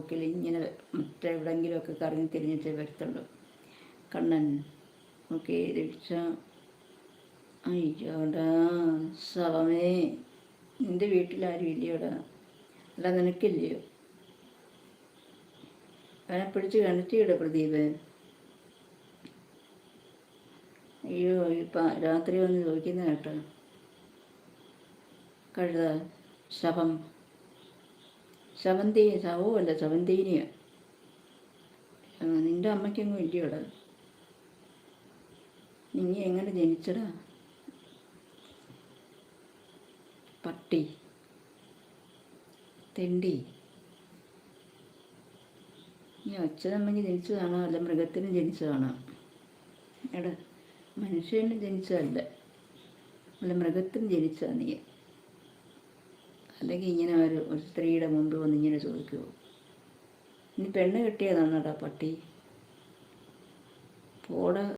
പോക്കിൽ ഇങ്ങനെ മറ്റെവിടെയെങ്കിലുമൊക്കെ കറങ്ങി തിരിഞ്ഞിട്ടേ വരത്തുള്ളൂ. കണ്ണൻ നോക്കി രക്ഷ. അയ്യോടാ ശവമേ, നിൻ്റെ വീട്ടിലാരും ഇല്ലയോടാ? അല്ല നിനക്കില്ലയോ? അവനെ പിടിച്ച് കിണറ്റിയിട പ്രദീപ്. അയ്യോ ഇപ്പം രാത്രി വന്ന് ചോദിക്കുന്ന കേട്ടോ. കഴുത ശവം, ശവമല്ല ശവന്തീനിയ. നിൻ്റെ അമ്മയ്ക്കെങ്ങും ഇല്ലയോടാ? നീ എങ്ങനെ ജനിച്ചടാ പട്ടി തെണ്ടി? നീ അച്ഛനമ്മയ്ക്ക് ജനിച്ചതാണോ അല്ല മൃഗത്തിന് ജനിച്ചതാണോ? എടാ മനുഷ്യന് ജനിച്ചതല്ല, അല്ല മൃഗത്തിന് ജനിച്ചതാ നീ. അല്ലെങ്കിൽ ഇങ്ങനെ ഒരു സ്ത്രീയുടെ മുമ്പ് വന്ന് ഇങ്ങനെ ചോദിക്കുമോ? നീ പെണ്ണ് കെട്ടിയതാണോടാ പട്ടി? പോടാ.